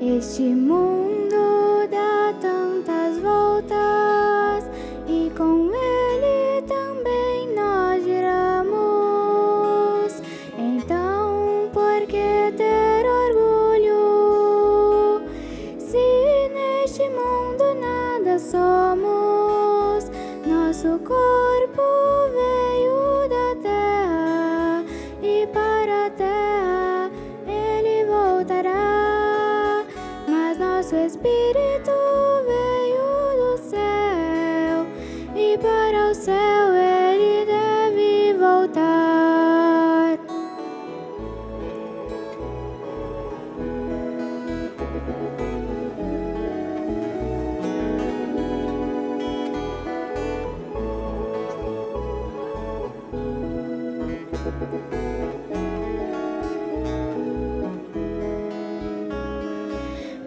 Este mundo dá tantas voltas e com ele também nós giramos. Então, por que ter orgulho se neste mundo nada somos? Nosso corpo veio da terra e para a terra ele voltará. Nosso espírito veio do céu e para o céu ele deve voltar.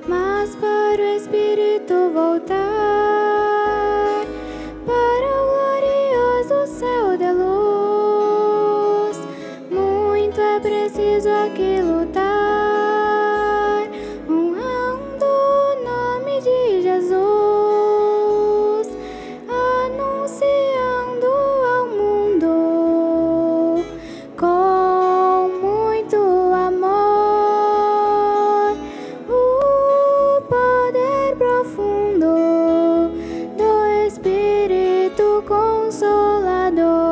Mas para o Espírito voltar, para o glorioso céu de luz, muito é preciso aqui lutar, honrando o nome de Jesus, anunciando ao mundo com muito amor o poder profundo do Espírito Consolador.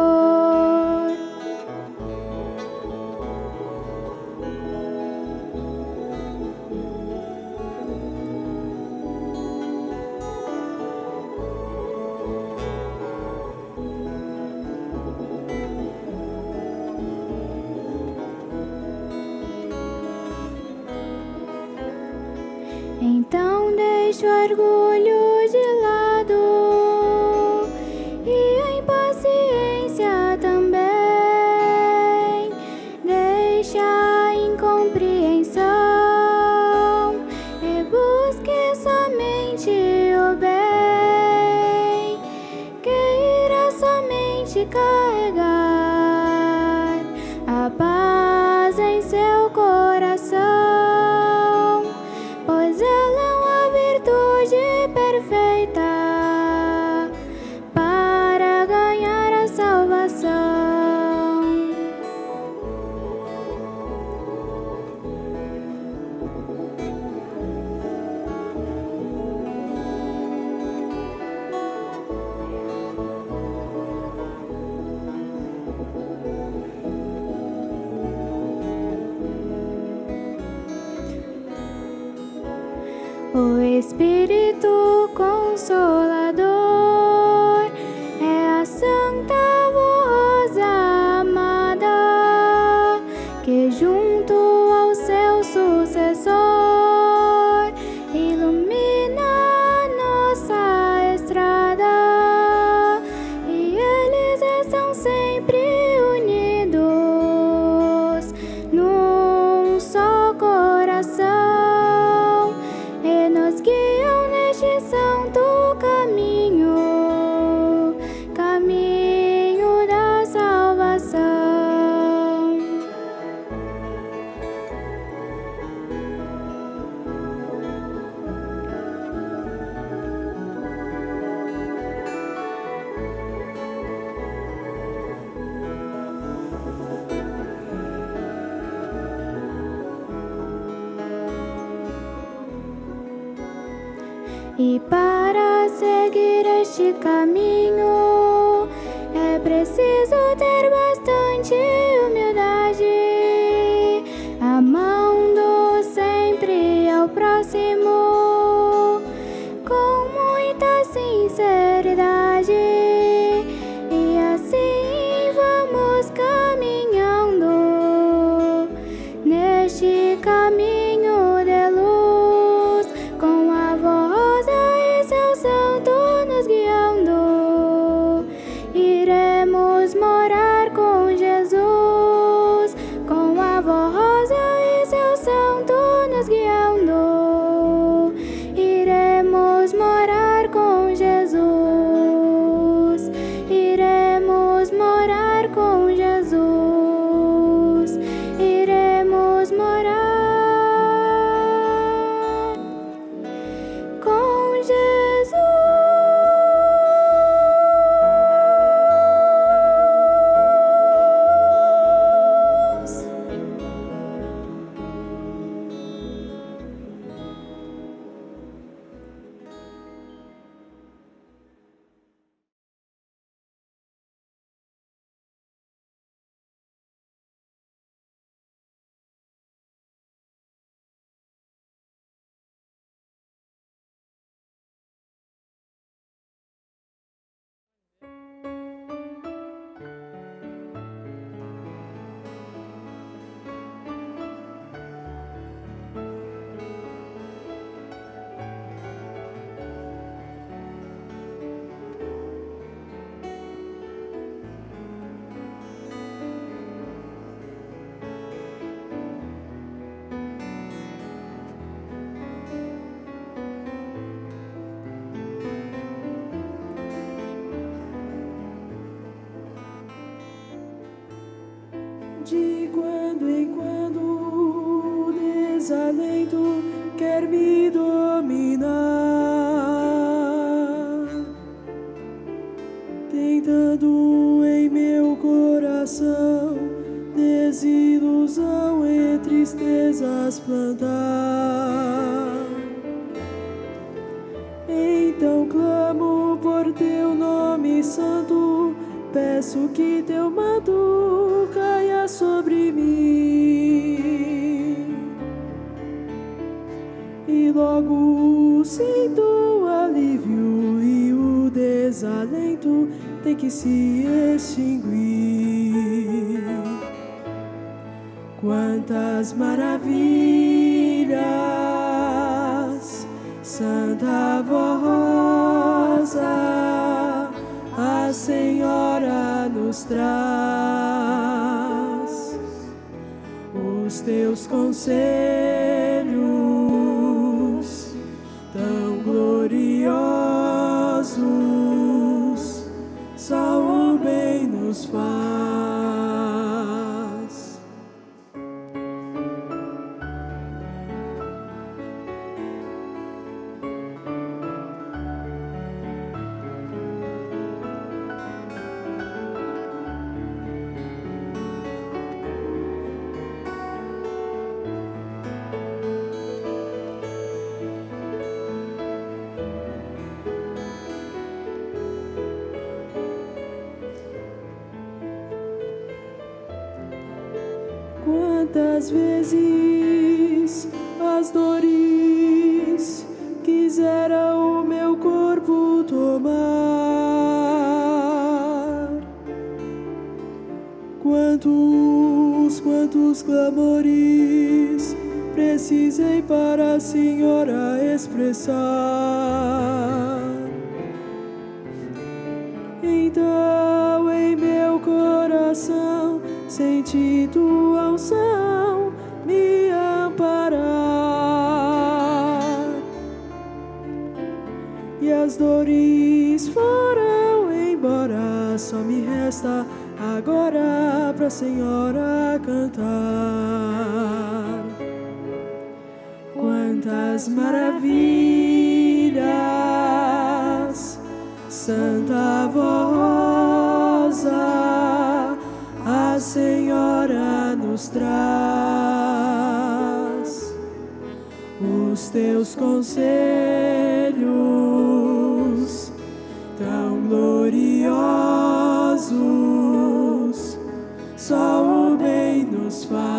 Então deixa o orgulho de lado e a impaciência também. Deixa a incompreensão e busque somente o bem, que irá somente carregar a paz em seu coração, pois ela é uma virtude perfeita para ganhar a salvação. O Espírito Consolador é a Santa Voz amada que junto ao seu sucessor ilumina a nossa estrada, e eles estão sempre unidos num só coração e nos guiam neste santo caminho, caminho da salvação. E para seguir este caminho é preciso ter bastante humildade, amando sempre ao próximo com muita sinceridade, e assim vamos caminhando neste caminho de luz, com a voz e seu santo nos guiando. Iremos morar De quando em quando o desalento quer me dominar, tentando em meu coração desilusão e tristezas plantar. Então clamo por teu nome santo, peço que teu manto caia sobre mim. E logo sinto alívio e o desalento tem que se extinguir. Quantas maravilhas, Santa Voz, a Senhora nos traz. Os teus conselhos tão gloriosos, só o bem nos faz. Quantas vezes as dores quiseram o meu corpo tomar, quantos clamores precisei para a Senhora expressar. Então em meu coração senti tua unção me amparar, e as dores foram embora, só me resta agora pra Senhora cantar. Quantas maravilhas, Santa Voz, a Senhora nos traz. Os teus conselhos tão gloriosos, só o bem nos faz.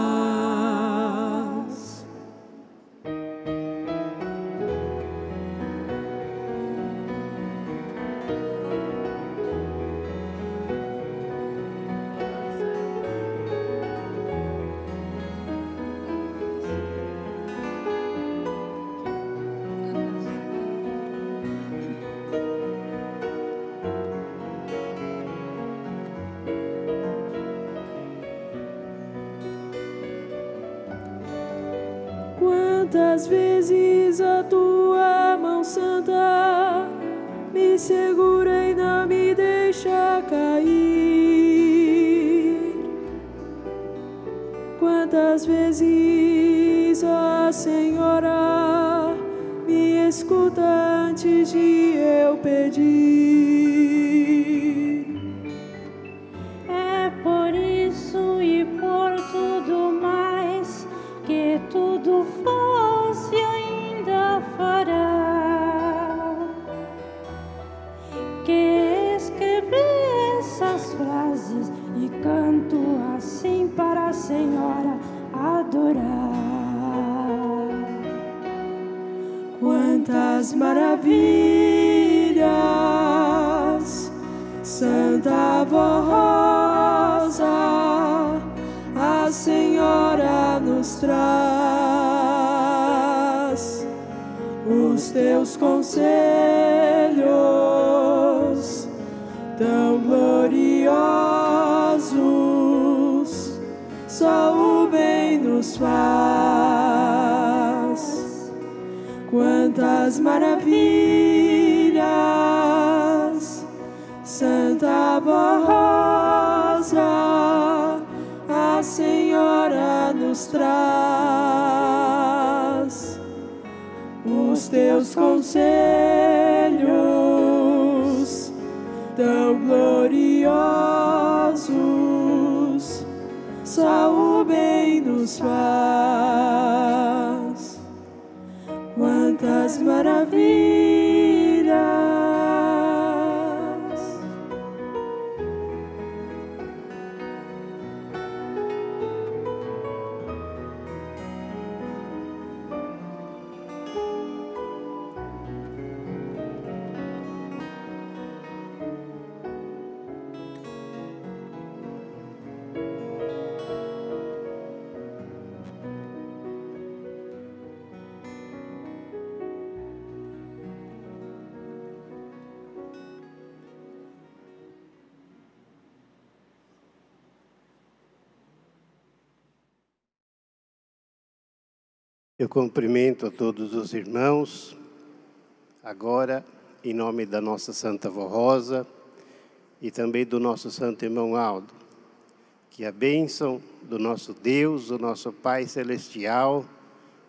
Quantas vezes a tua mão santa me segura e não me deixa cair. Quantas vezes a Senhora me escuta antes de eu pedir. É por isso e por tudo mais que tudo fosse ainda fará, que escrevi essas frases e canto assim para a Senhora adorar. Quantas maravilhas, Santa Voz, a Senhora nos traz. Os teus conselhos tão gloriosos, só o bem nos faz. Quantas maravilhas, Santa Voz, a Senhora nos traz os teus conselhos tão gloriosos, só o bem nos faz. Quantas maravilhas! Eu cumprimento a todos os irmãos, agora, em nome da nossa Santa Vó Rosa e também do nosso Santo Irmão Aldo. Que a bênção do nosso Deus, do nosso Pai Celestial,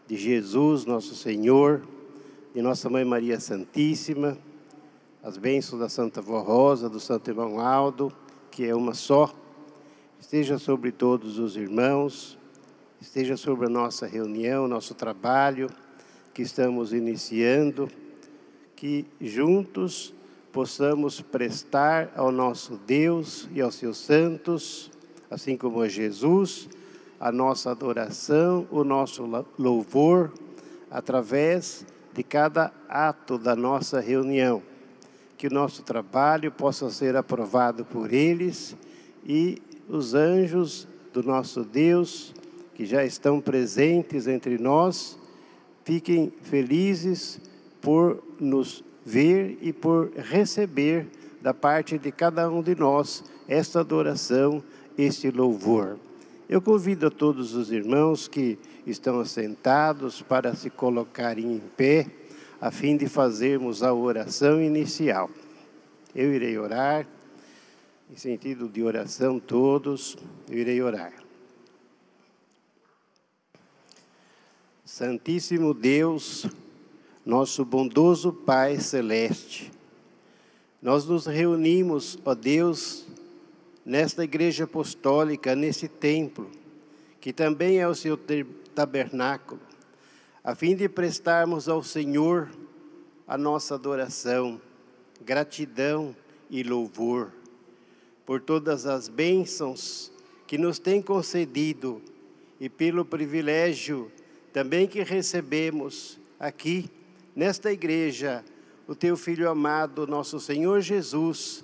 de Jesus, nosso Senhor, de nossa Mãe Maria Santíssima, as bênçãos da Santa Vó Rosa, do Santo Irmão Aldo, que é uma só, esteja sobre todos os irmãos, esteja sobre a nossa reunião, nosso trabalho que estamos iniciando, que juntos possamos prestar ao nosso Deus e aos seus santos, assim como a Jesus, a nossa adoração, o nosso louvor, através de cada ato da nossa reunião. Que o nosso trabalho possa ser aprovado por eles e os anjos do nosso Deus, que já estão presentes entre nós, fiquem felizes por nos ver e por receber da parte de cada um de nós esta adoração, este louvor. Eu convido a todos os irmãos que estão assentados para se colocarem em pé, a fim de fazermos a oração inicial. Eu irei orar, em sentido de oração todos, eu irei orar. Santíssimo Deus, nosso bondoso Pai Celeste, nós nos reunimos, ó Deus, nesta igreja apostólica, nesse templo, que também é o seu tabernáculo, a fim de prestarmos ao Senhor a nossa adoração, gratidão e louvor, por todas as bênçãos que nos tem concedido e pelo privilégio também que recebemos aqui, nesta igreja, o Teu Filho amado, nosso Senhor Jesus,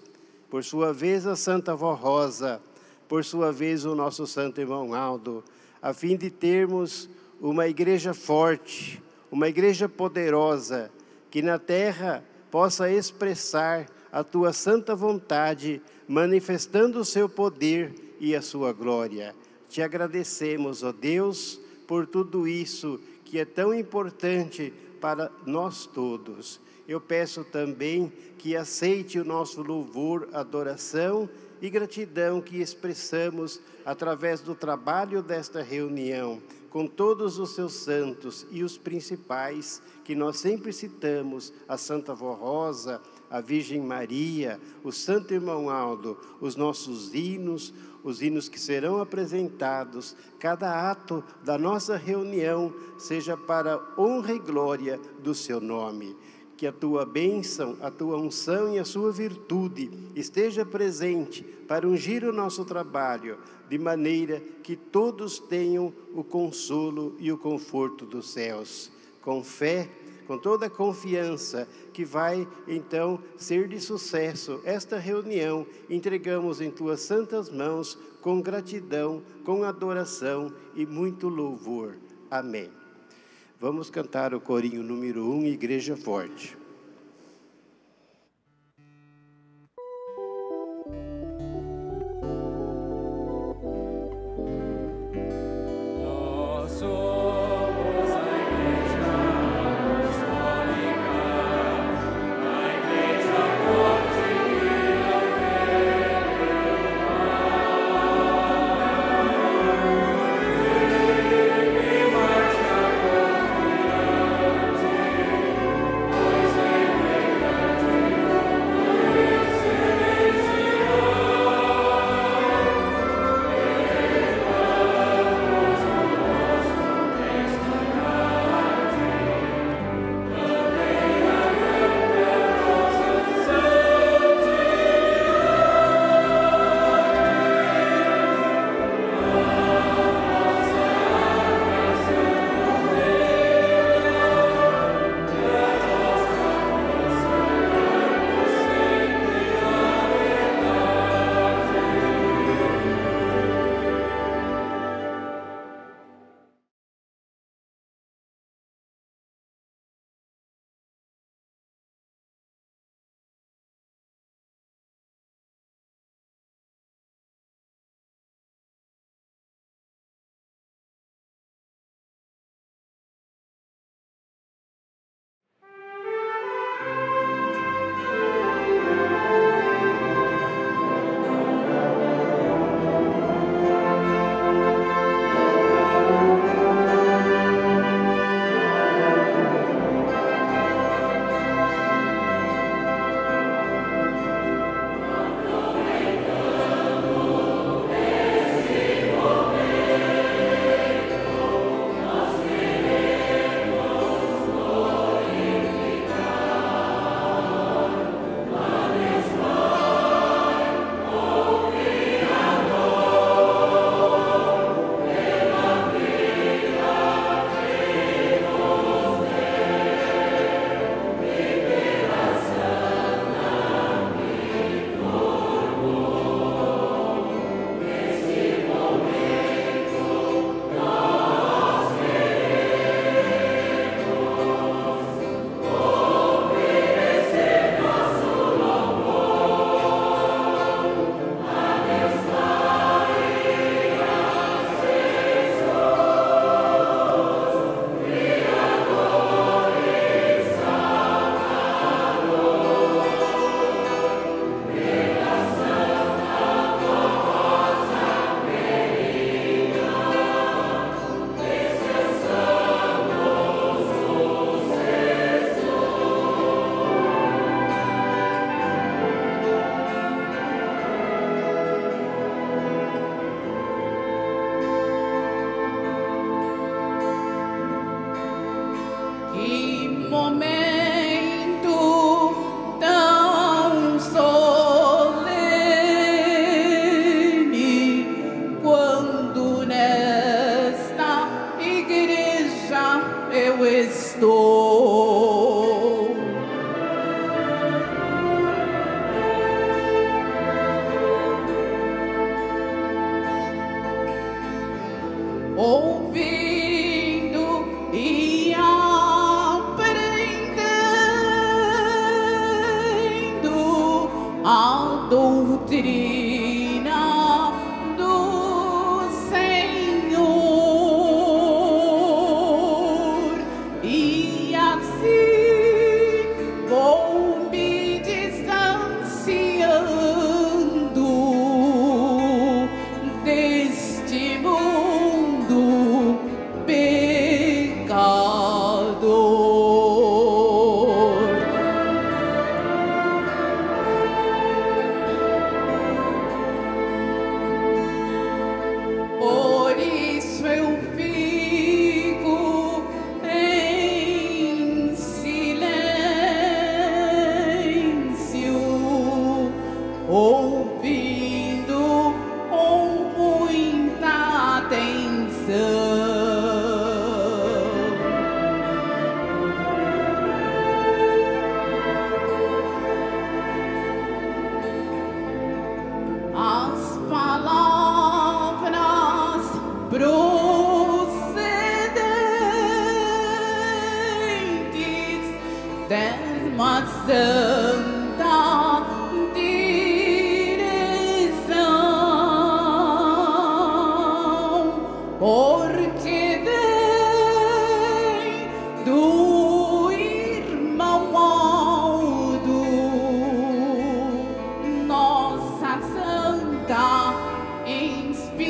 por sua vez a Santa Vó Rosa, por sua vez o nosso Santo Irmão Aldo, a fim de termos uma igreja forte, uma igreja poderosa, que na terra possa expressar a Tua santa vontade, manifestando o Seu poder e a Sua glória. Te agradecemos, ó Deus, por tudo isso que é tão importante para nós todos. Eu peço também que aceite o nosso louvor, adoração e gratidão que expressamos através do trabalho desta reunião, com todos os seus santos e os principais que nós sempre citamos, a Santa Vó Rosa, a Virgem Maria, o Santo Irmão Aldo, os nossos hinos, os hinos que serão apresentados, cada ato da nossa reunião seja para honra e glória do Seu nome. Que a Tua bênção, a Tua unção e a Sua virtude esteja presente para ungir o nosso trabalho, de maneira que todos tenham o consolo e o conforto dos céus. Com fé, com toda a confiança que vai, então, ser de sucesso esta reunião, entregamos em Tuas santas mãos, com gratidão, com adoração e muito louvor. Amém. Vamos cantar o corinho número 1, Igreja Forte. Igreja ouvindo com muita atenção. As palavras procedentes dessa santa direção, porque vem do irmão Aldo, nossa santa inspiração.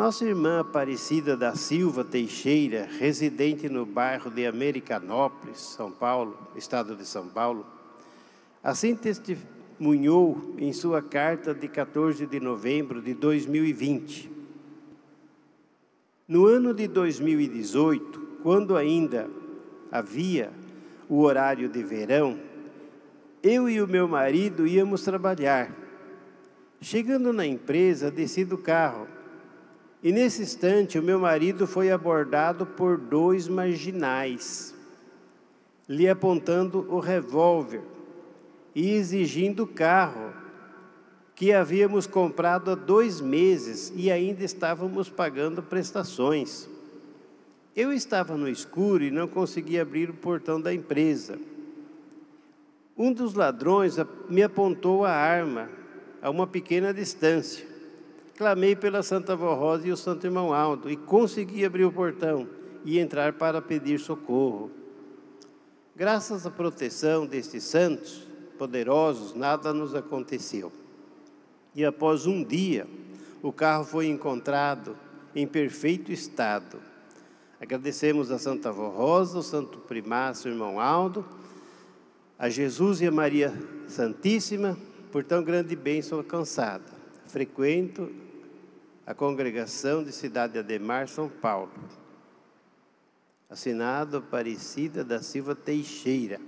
Nossa irmã Aparecida da Silva Teixeira, residente no bairro de Americanópolis, São Paulo, estado de São Paulo, assim testemunhou em sua carta de 14 de novembro de 2020. No ano de 2018, quando ainda havia o horário de verão, eu e o meu marido íamos trabalhar. Chegando na empresa, desci do carro. E nesse instante, o meu marido foi abordado por 2 marginais, lhe apontando o revólver e exigindo o carro que havíamos comprado há 2 meses e ainda estávamos pagando prestações. Eu estava no escuro e não conseguia abrir o portão da empresa. Um dos ladrões me apontou a arma a uma pequena distância. Clamei pela Santa Vó Rosa e o Santo Irmão Aldo e consegui abrir o portão e entrar para pedir socorro. Graças à proteção destes santos poderosos, nada nos aconteceu. E após um dia, o carro foi encontrado em perfeito estado. Agradecemos a Santa Vó Rosa, o Santo Primácio Irmão Aldo, a Jesus e a Maria Santíssima, por tão grande bênção alcançada. Frequento a congregação de Cidade Ademar, São Paulo. Assinado Aparecida da Silva Teixeira.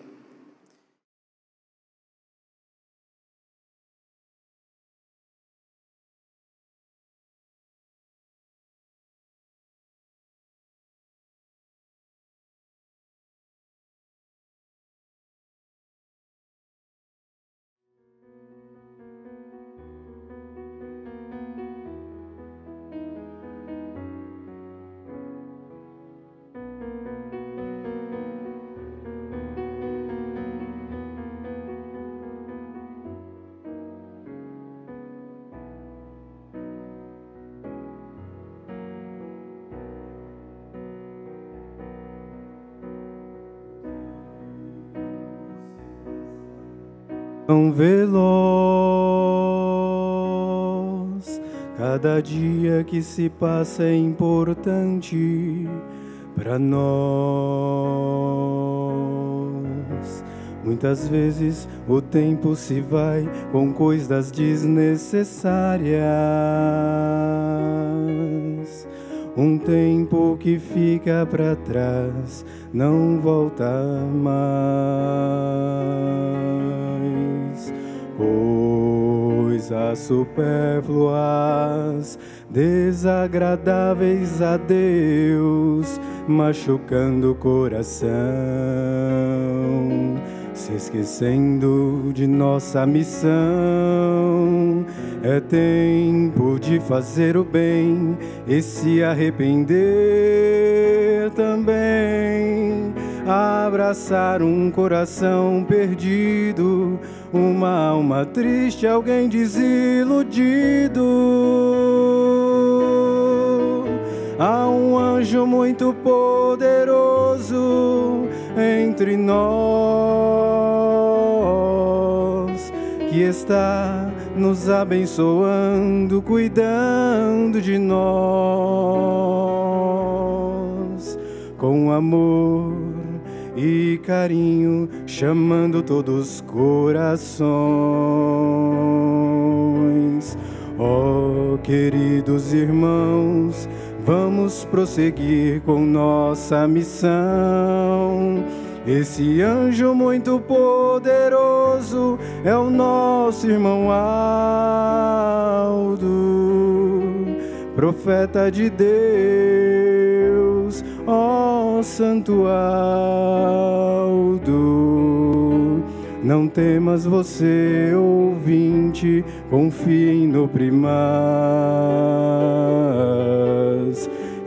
Tão veloz, cada dia que se passa é importante para nós. Muitas vezes o tempo se vai com coisas desnecessárias. Um tempo que fica para trás não volta mais. Coisas supérfluas, desagradáveis a Deus, machucando o coração, se esquecendo de nossa missão. É tempo de fazer o bem e se arrepender também. Abraçar um coração perdido, uma alma triste, alguém desiludido. Há um anjo muito poderoso entre nós, que está nos abençoando, cuidando de nós, com amor e carinho, chamando todos os corações. Oh, queridos irmãos, vamos prosseguir com nossa missão. Esse anjo muito poderoso é o nosso irmão Aldo, profeta de Deus, ó Santo Aldo. Não temas você, ouvinte, confie no Primaz.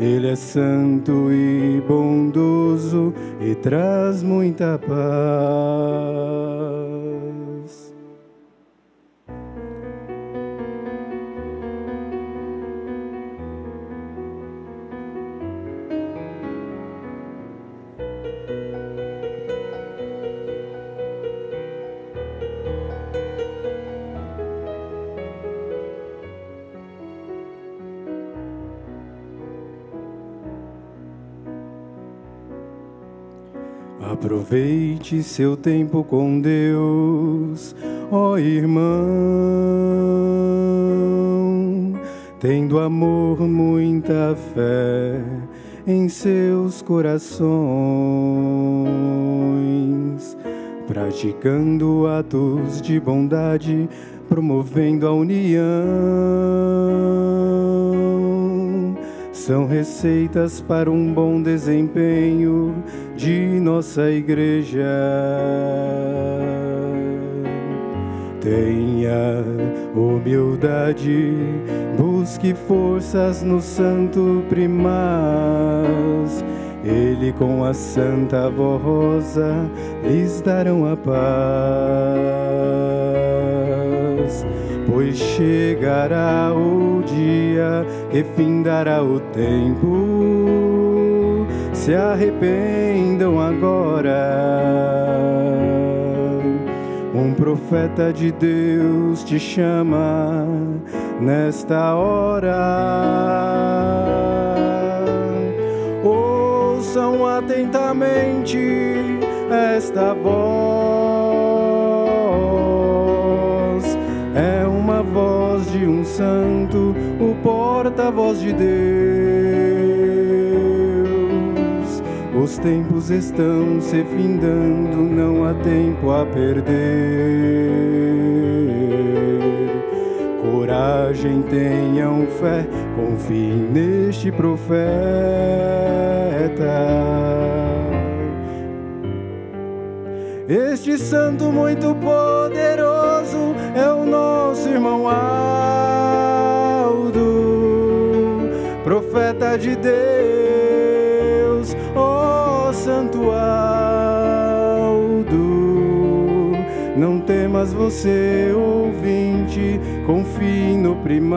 Ele é santo e bondoso e traz muita paz. Aproveite seu tempo com Deus, ó irmão, tendo amor, muita fé em seus corações, praticando atos de bondade, promovendo a união. São receitas para um bom desempenho de nossa igreja. Tenha humildade, busque forças no Santo Primaz. Ele com a Santa Voz lhes darão a paz. Pois chegará o dia que findará o tempo. Se arrependam agora. Um profeta de Deus te chama nesta hora. Ouçam atentamente esta voz. É uma voz de um santo, o porta-voz de Deus. Os tempos estão se findando, não há tempo a perder. Coragem, tenham fé, confiem neste profeta. Este santo muito poderoso é o nosso irmão Aldo, profeta de Deus, ó santo Aldo. Não temas você, ouvinte, confie no Primaz.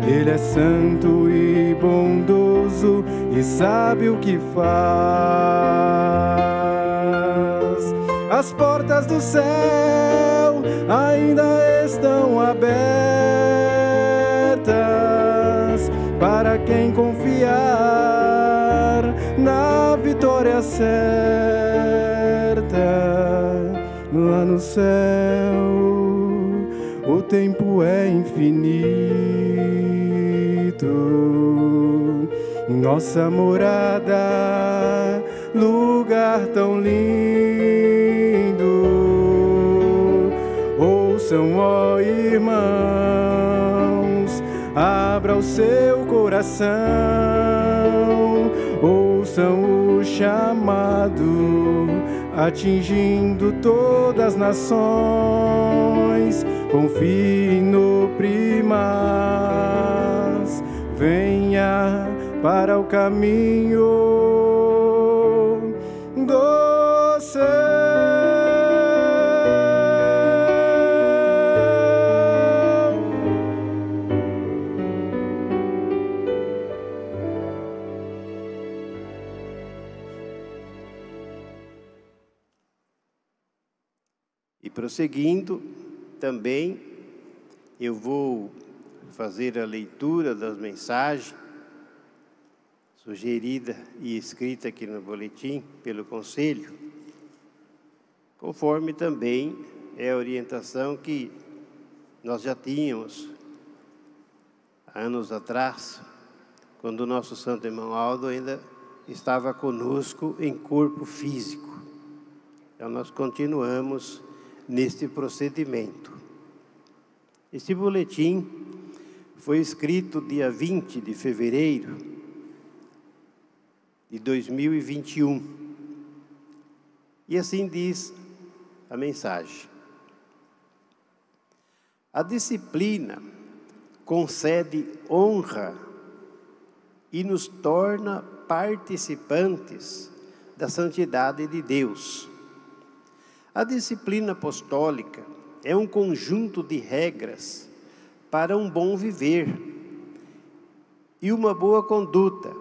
Ele é santo e bondoso e sabe o que faz. As portas do céu ainda estão abertas para quem confiar na vitória certa. Lá no céu o tempo é infinito. Nossa morada, lugar tão lindo. Ouçam, ó irmãos, abra o seu coração. Ouçam o chamado, atingindo todas as nações. Confie no Primaz, venha para o caminho do céu. E prosseguindo, também eu vou fazer a leitura das mensagens sugerida e escrita aqui no boletim pelo Conselho, conforme também é a orientação que nós já tínhamos anos atrás, quando o nosso Santo Irmão Aldo ainda estava conosco em corpo físico. Então nós continuamos neste procedimento. Este boletim foi escrito dia 20 de fevereiro de 2021. E assim diz a mensagem: a disciplina concede honra e nos torna participantes da santidade de Deus. A disciplina apostólica é um conjunto de regras para um bom viver e uma boa conduta.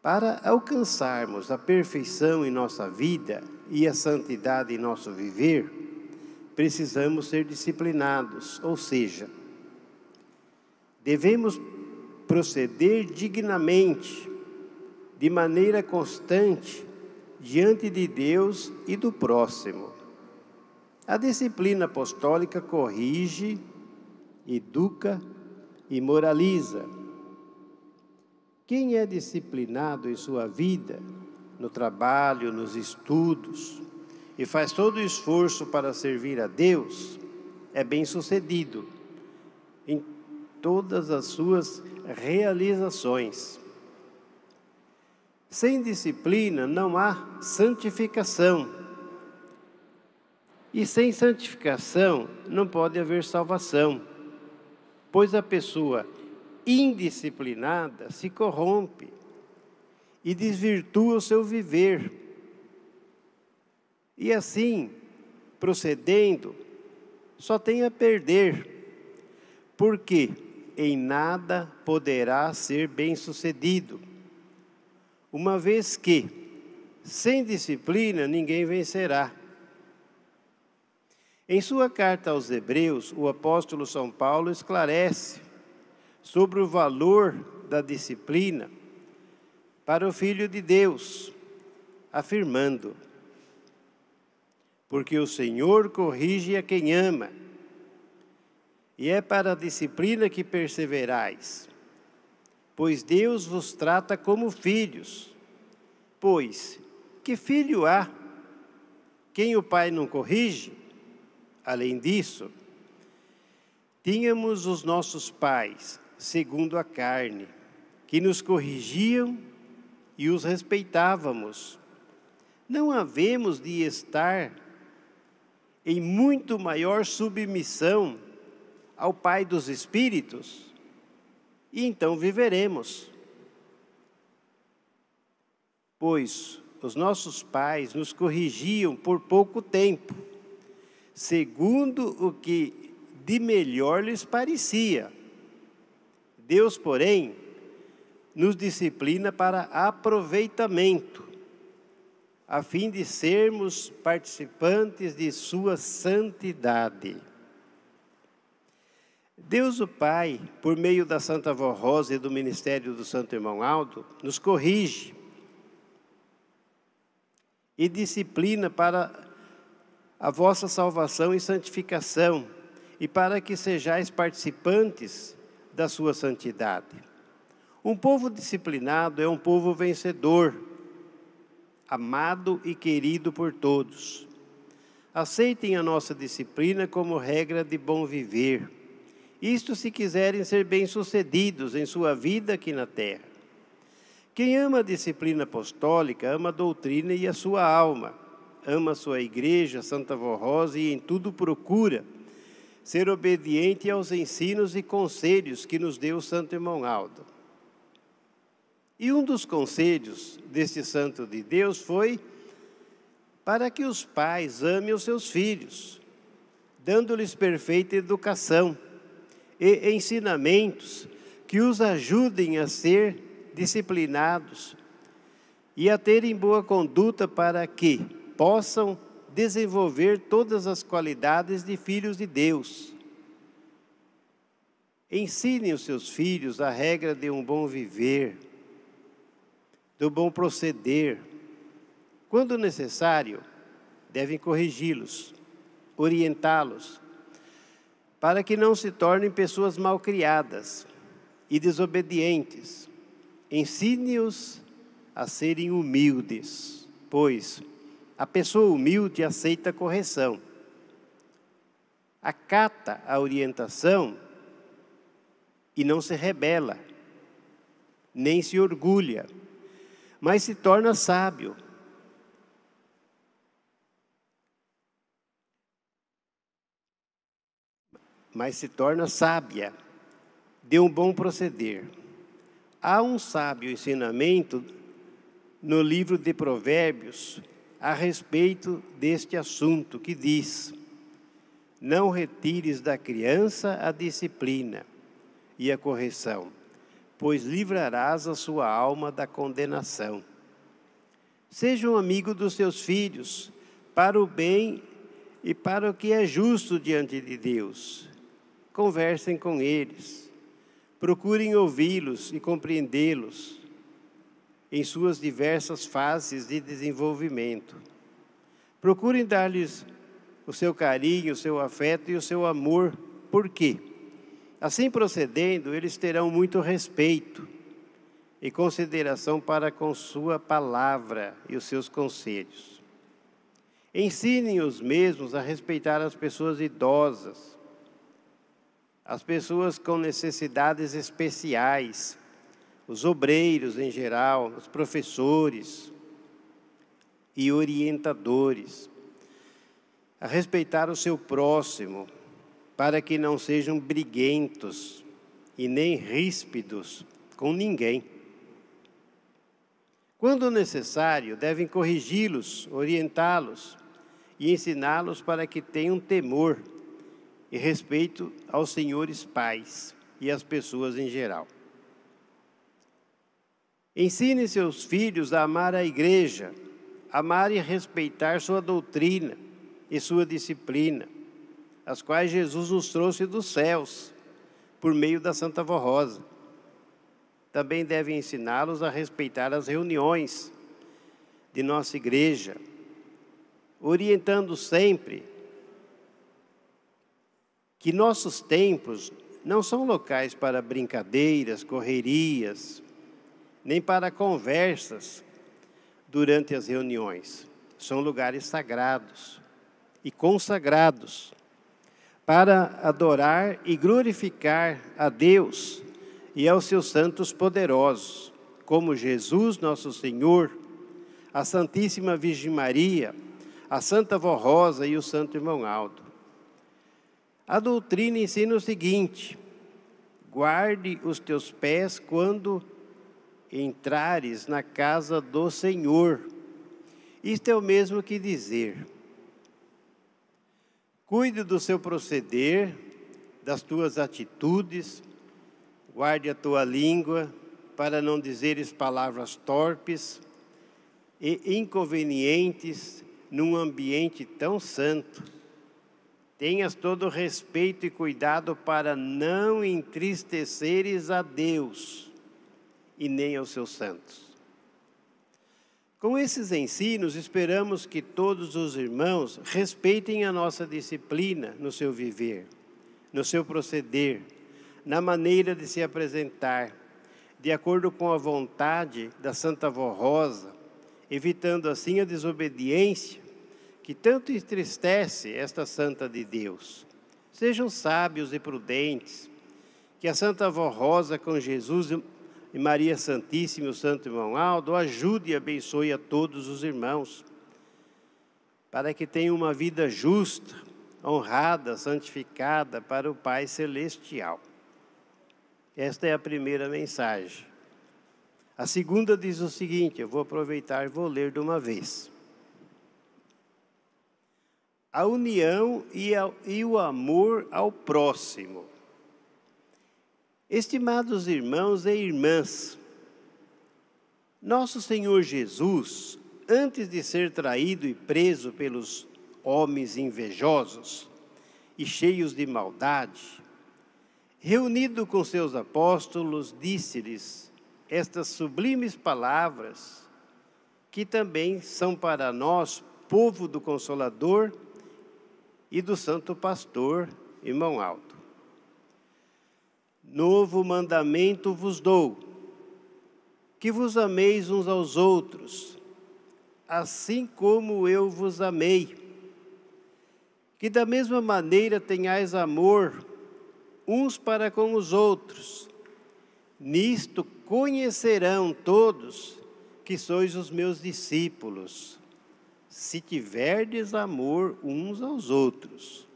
Para alcançarmos a perfeição em nossa vida e a santidade em nosso viver, precisamos ser disciplinados, ou seja, devemos proceder dignamente de maneira constante diante de Deus e do próximo. A disciplina apostólica corrige, educa e moraliza. Quem é disciplinado em sua vida, no trabalho, nos estudos, e faz todo o esforço para servir a Deus, é bem-sucedido em todas as suas realizações. Sem disciplina não há santificação. E sem santificação não pode haver salvação, pois a pessoa indisciplinada se corrompe e desvirtua o seu viver. E assim, procedendo, só tem a perder, porque em nada poderá ser bem-sucedido, uma vez que, sem disciplina, ninguém vencerá. Em sua carta aos Hebreus, o apóstolo São Paulo esclarece sobre o valor da disciplina para o Filho de Deus, afirmando: porque o Senhor corrige a quem ama, e é para a disciplina que perseverais, pois Deus vos trata como filhos. Pois, que filho há quem o pai não corrige? Além disso, tínhamos os nossos pais, segundo a carne, que nos corrigiam e os respeitávamos. Não havemos de estar em muito maior submissão ao Pai dos Espíritos, e então viveremos. Pois os nossos pais nos corrigiam por pouco tempo, segundo o que de melhor lhes parecia. Deus, porém, nos disciplina para aproveitamento, a fim de sermos participantes de sua santidade. Deus o Pai, por meio da Santa Vó Rosa e do ministério do Santo Irmão Aldo, nos corrige e disciplina para a vossa salvação e santificação, e para que sejais participantes da sua santidade. Um povo disciplinado é um povo vencedor, amado e querido por todos. Aceitem a nossa disciplina como regra de bom viver. Isto se quiserem ser bem-sucedidos em sua vida aqui na terra. Quem ama a disciplina apostólica, ama a doutrina e a sua alma, ama a sua igreja, Santa Vó Rosa, e em tudo procura ser obediente aos ensinos e conselhos que nos deu o Santo Irmão Aldo. E um dos conselhos deste santo de Deus foi para que os pais amem os seus filhos, dando-lhes perfeita educação e ensinamentos que os ajudem a ser disciplinados e a terem boa conduta, para que possam desenvolver todas as qualidades de filhos de Deus. Ensinem os seus filhos a regra de um bom viver, do bom proceder. Quando necessário, devem corrigi-los, orientá-los, para que não se tornem pessoas malcriadas e desobedientes. Ensine-os a serem humildes, pois a pessoa humilde aceita a correção, acata a orientação e não se rebela, nem se orgulha, mas se torna sábio. Mas se torna sábia, de um bom proceder. Há um sábio ensinamento no livro de Provérbios a respeito deste assunto, que diz: não retires da criança a disciplina e a correção, pois livrarás a sua alma da condenação. Seja um amigo dos seus filhos, para o bem e para o que é justo diante de Deus. Conversem com eles, procurem ouvi-los e compreendê-los. em suas diversas fases de desenvolvimento. Procurem dar-lhes o seu carinho, o seu afeto e o seu amor. Por quê? Assim procedendo, eles terão muito respeito e consideração para com sua palavra e os seus conselhos. Ensinem os mesmos a respeitar as pessoas idosas, as pessoas com necessidades especiais, os obreiros em geral, os professores e orientadores, a respeitar o seu próximo, para que não sejam briguentos e nem ríspidos com ninguém. Quando necessário, devem corrigi-los, orientá-los e ensiná-los para que tenham temor e respeito aos senhores pais e às pessoas em geral. Ensine seus filhos a amar a igreja, amar e respeitar sua doutrina e sua disciplina, as quais Jesus nos trouxe dos céus, por meio da Santa Vó Rosa. Também devem ensiná-los a respeitar as reuniões de nossa igreja, orientando sempre que nossos templos não são locais para brincadeiras, correrias, nem para conversas durante as reuniões. São lugares sagrados e consagrados para adorar e glorificar a Deus e aos seus santos poderosos, como Jesus, nosso Senhor, a Santíssima Virgem Maria, a Santa Vó Rosa e o Santo Irmão Aldo. A doutrina ensina o seguinte: guarde os teus pés quando entrares na casa do Senhor. Isto é o mesmo que dizer: cuide do seu proceder, das tuas atitudes, guarde a tua língua, para não dizeres palavras torpes e inconvenientes num ambiente tão santo. Tenhas todo o respeito e cuidado para não entristeceres a Deus e nem aos seus santos. Com esses ensinos, esperamos que todos os irmãos respeitem a nossa disciplina no seu viver, no seu proceder, na maneira de se apresentar, de acordo com a vontade da Santa Vó Rosa, evitando assim a desobediência que tanto entristece esta Santa de Deus. Sejam sábios e prudentes, que a Santa Vó Rosa com Jesus e Maria Santíssima e o Santo Irmão Aldo ajude e abençoe a todos os irmãos, para que tenham uma vida justa, honrada, santificada para o Pai Celestial. Esta é a primeira mensagem. A segunda diz o seguinte, eu vou aproveitar e vou ler de uma vez. A união e o amor ao próximo. Estimados irmãos e irmãs, nosso Senhor Jesus, antes de ser traído e preso pelos homens invejosos e cheios de maldade, reunido com seus apóstolos, disse-lhes estas sublimes palavras, que também são para nós, povo do Consolador e do Santo Pastor, Irmão Aldo. Novo mandamento vos dou, que vos ameis uns aos outros, assim como eu vos amei. Que da mesma maneira tenhais amor uns para com os outros. Nisto conhecerão todos que sois os meus discípulos, se tiverdes amor uns aos outros.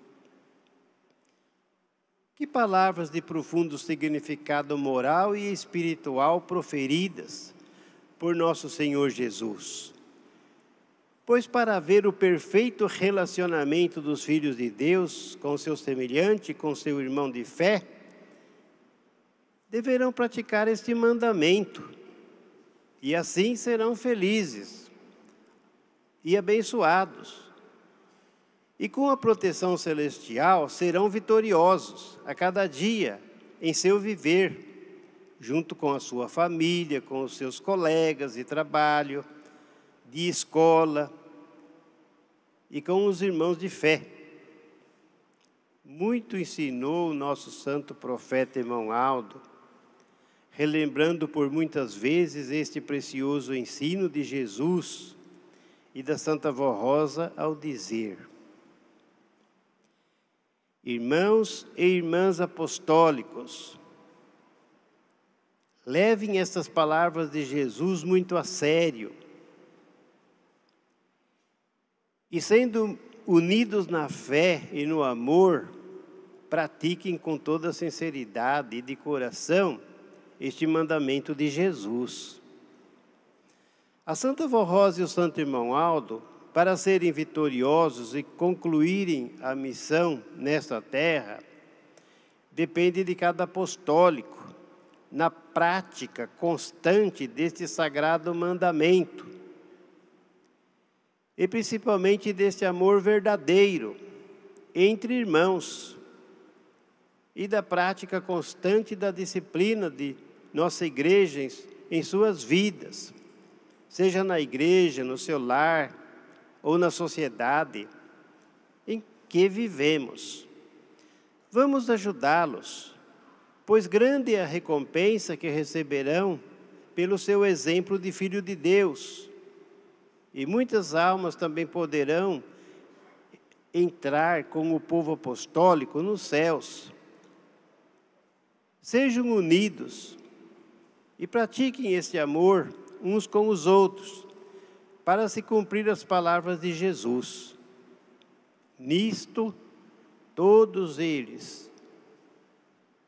Que palavras de profundo significado moral e espiritual proferidas por nosso Senhor Jesus. Pois para ver o perfeito relacionamento dos filhos de Deus com seu semelhante, com seu irmão de fé, deverão praticar este mandamento, e assim serão felizes e abençoados. E com a proteção celestial serão vitoriosos a cada dia em seu viver, junto com a sua família, com os seus colegas de trabalho, de escola e com os irmãos de fé. Muito ensinou o nosso santo profeta irmão Aldo, relembrando por muitas vezes este precioso ensino de Jesus e da Santa Vó Rosa ao dizer: irmãos e irmãs apostólicos, levem estas palavras de Jesus muito a sério e, sendo unidos na fé e no amor, pratiquem com toda sinceridade e de coração este mandamento de Jesus. A Santa Vó Rosa e o Santo Irmão Aldo, para serem vitoriosos e concluírem a missão nesta terra, depende de cada apostólico, na prática constante deste sagrado mandamento, e principalmente deste amor verdadeiro entre irmãos, e da prática constante da disciplina de nossa igreja em suas vidas, seja na igreja, no seu lar ou na sociedade em que vivemos. Vamos ajudá-los, pois grande é a recompensa que receberão pelo seu exemplo de filho de Deus, e muitas almas também poderão entrar com o povo apostólico nos céus. Sejam unidos e pratiquem este amor uns com os outros, para se cumprir as palavras de Jesus. Nisto, todos eles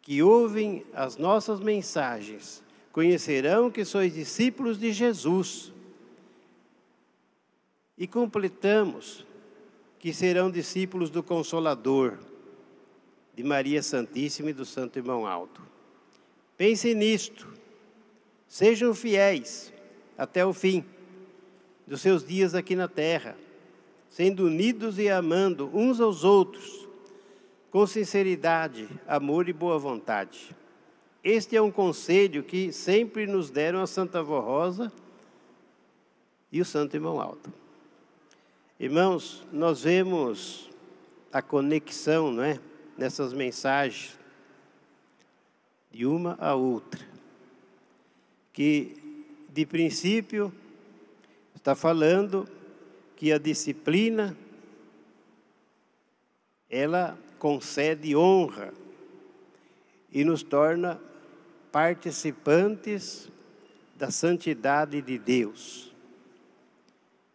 que ouvem as nossas mensagens conhecerão que sois discípulos de Jesus. E completamos que serão discípulos do Consolador, de Maria Santíssima e do Santo Irmão Aldo. Pensem nisto, sejam fiéis até o fim dos seus dias aqui na terra, sendo unidos e amando uns aos outros, com sinceridade, amor e boa vontade. Este é um conselho que sempre nos deram a Santa Vó Rosa e o Santo Irmão Aldo. Irmãos, nós vemos a conexão, não é, nessas mensagens, de uma a outra, que de princípio está falando que a disciplina, ela concede honra e nos torna participantes da santidade de Deus.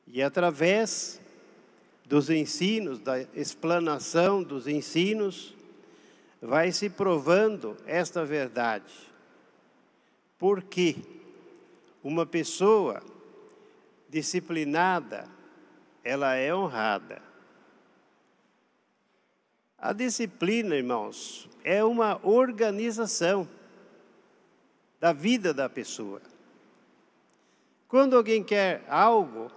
E através dos ensinos, da explanação dos ensinos, vai se provando esta verdade. Porque uma pessoa disciplinada, ela é honrada. A disciplina, irmãos, é uma organização da vida da pessoa. Quando alguém quer algo,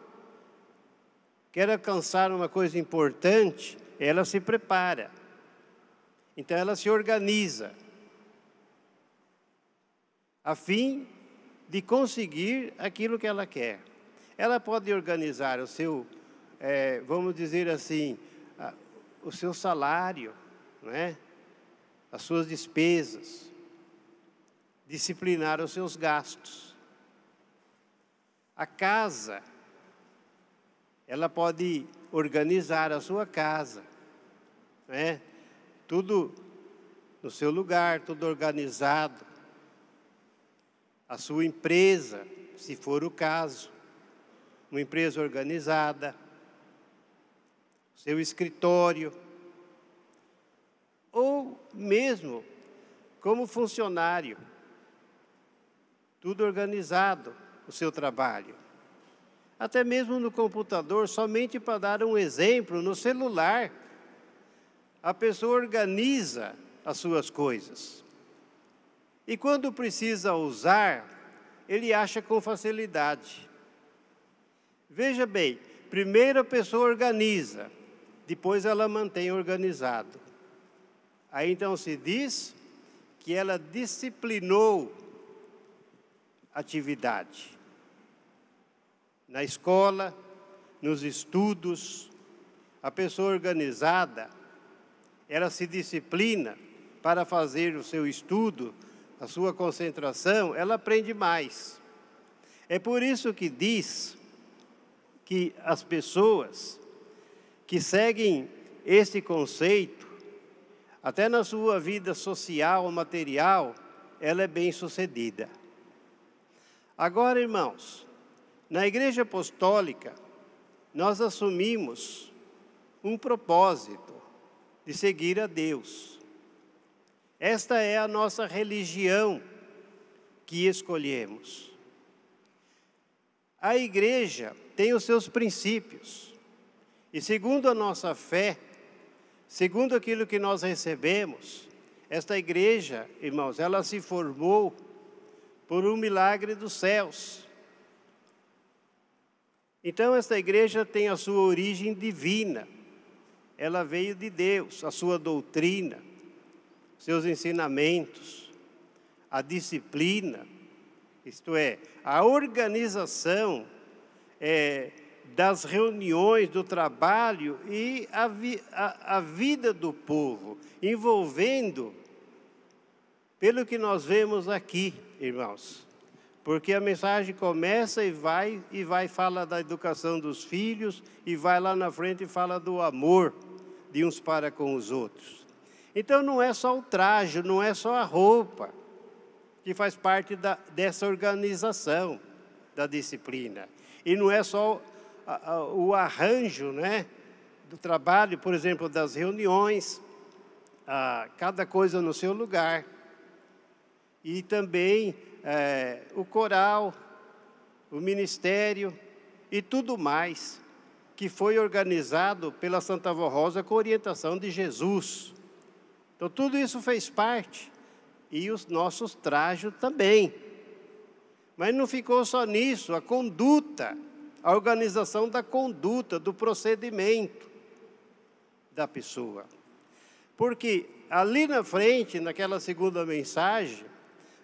quer alcançar uma coisa importante, ela se prepara. Então ela se organiza, a fim de conseguir aquilo que ela quer. Ela pode organizar o seu, vamos dizer assim, o seu salário, né? As suas despesas, disciplinar os seus gastos. A casa, ela pode organizar a sua casa, né? Tudo no seu lugar, tudo organizado. A sua empresa, se for o caso, uma empresa organizada, seu escritório, ou mesmo como funcionário, tudo organizado, o seu trabalho. Até mesmo no computador, somente para dar um exemplo, no celular, a pessoa organiza as suas coisas. E quando precisa usar, ele acha com facilidade. Veja bem, primeiro a pessoa organiza, depois ela mantém organizado. Aí então se diz que ela disciplinou atividade. Na escola, nos estudos, a pessoa organizada, ela se disciplina para fazer o seu estudo, a sua concentração, ela aprende mais. É por isso que diz que as pessoas que seguem esse conceito, até na sua vida social, material, ela é bem-sucedida. Agora, irmãos, na Igreja Apostólica, nós assumimos um propósito de seguir a Deus. Esta é a nossa religião que escolhemos. A igreja tem os seus princípios. E segundo a nossa fé, segundo aquilo que nós recebemos, esta igreja, irmãos, ela se formou por um milagre dos céus. Então, esta igreja tem a sua origem divina. Ela veio de Deus, a sua doutrina, seus ensinamentos, a disciplina, isto é, a organização das reuniões, do trabalho e a vida do povo, envolvendo, pelo que nós vemos aqui, irmãos, porque a mensagem começa e fala da educação dos filhos, e vai lá na frente e fala do amor de uns para com os outros. Então não é só o traje, não é só a roupa que faz parte dessa organização da disciplina. E não é só o arranjo, né, do trabalho, por exemplo, das reuniões, cada coisa no seu lugar. E também o coral, o ministério e tudo mais que foi organizado pela Santa Avó Rosa com orientação de Jesus. Então, tudo isso fez parte, e os nossos trajes também. Mas não ficou só nisso, a conduta, a organização da conduta, do procedimento da pessoa. Porque ali na frente, naquela segunda mensagem,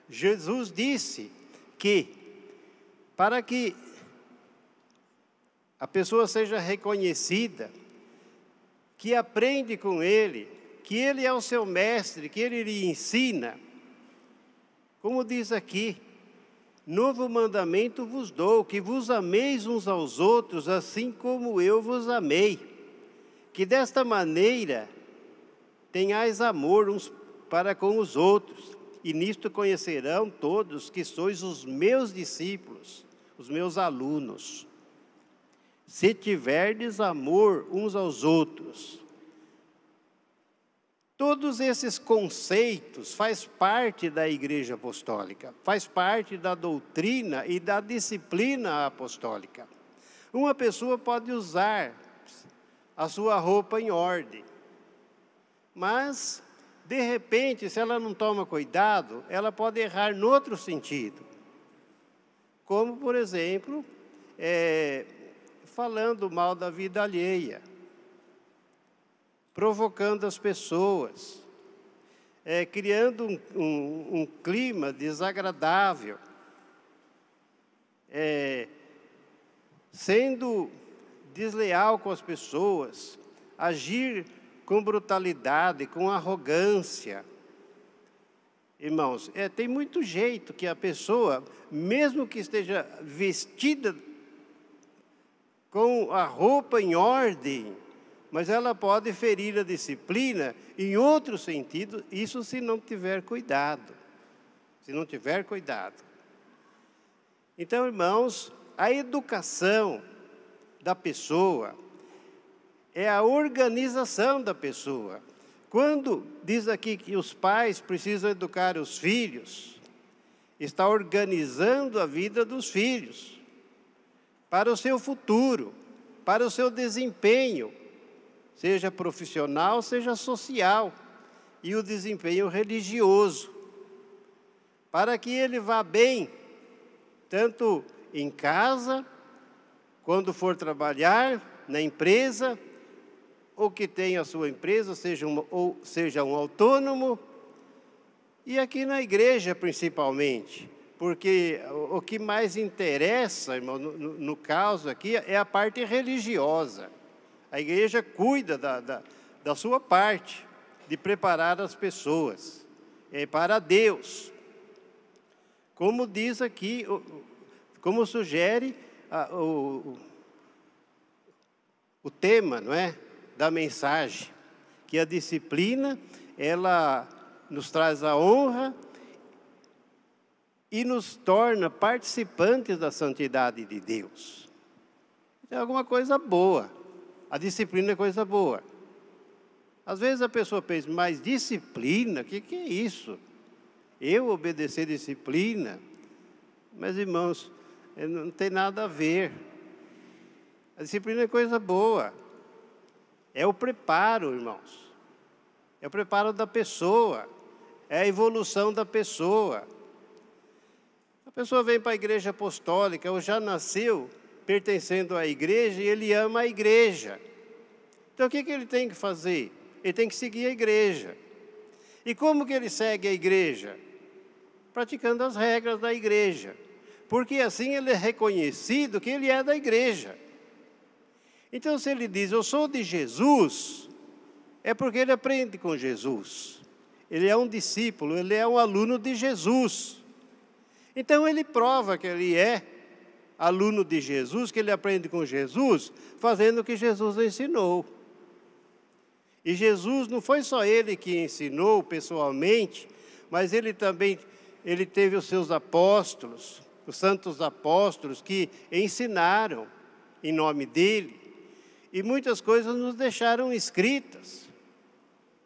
Jesus disse que, para que a pessoa seja reconhecida, que aprende com Ele, que Ele é o seu mestre, que Ele lhe ensina. Como diz aqui, novo mandamento vos dou, que vos ameis uns aos outros, assim como eu vos amei. Que desta maneira tenhais amor uns para com os outros, e nisto conhecerão todos que sois os meus discípulos, os meus alunos, se tiverdes amor uns aos outros. Todos esses conceitos faz parte da Igreja Apostólica, faz parte da doutrina e da disciplina apostólica. Uma pessoa pode usar a sua roupa em ordem, mas, de repente, se ela não toma cuidado, ela pode errar em outro sentido. Como, por exemplo, falando mal da vida alheia, provocando as pessoas, criando um clima desagradável, sendo desleal com as pessoas, agir com brutalidade, com arrogância. Irmãos, tem muito jeito que a pessoa, mesmo que esteja vestida com a roupa em ordem, mas ela pode ferir a disciplina em outro sentido, isso se não tiver cuidado. Se não tiver cuidado. Então, irmãos, a educação da pessoa é a organização da pessoa. Quando diz aqui que os pais precisam educar os filhos, está organizando a vida dos filhos para o seu futuro, para o seu desempenho, seja profissional, seja social, e o desempenho religioso, para que ele vá bem, tanto em casa, quando for trabalhar, na empresa, ou que tenha a sua empresa, seja um autônomo, e aqui na igreja principalmente, porque o que mais interessa, irmão, no caso aqui, é a parte religiosa. A igreja cuida da sua parte, de preparar as pessoas para Deus. Como diz aqui, como sugere o tema, não é, da mensagem, que a disciplina, ela nos traz a honra e nos torna participantes da santidade de Deus. É alguma coisa boa. A disciplina é coisa boa. Às vezes a pessoa pensa, mas disciplina, o que é isso? Eu obedecer disciplina? Mas, irmãos, não tem nada a ver. A disciplina é coisa boa. É o preparo, irmãos. É o preparo da pessoa. É a evolução da pessoa. A pessoa vem para a igreja apostólica, ou já nasceu pertencendo à igreja, e ele ama a igreja. Então, o que ele tem que fazer? Ele tem que seguir a igreja. E como que ele segue a igreja? Praticando as regras da igreja. Porque assim ele é reconhecido que ele é da igreja. Então, se ele diz, eu sou de Jesus, é porque ele aprende com Jesus. Ele é um discípulo, ele é um aluno de Jesus. Então, ele prova que ele é aluno de Jesus, que ele aprende com Jesus, fazendo o que Jesus ensinou. E Jesus não foi só ele que ensinou pessoalmente, mas ele também teve os seus apóstolos, os santos apóstolos, que ensinaram em nome dele. E muitas coisas nos deixaram escritas.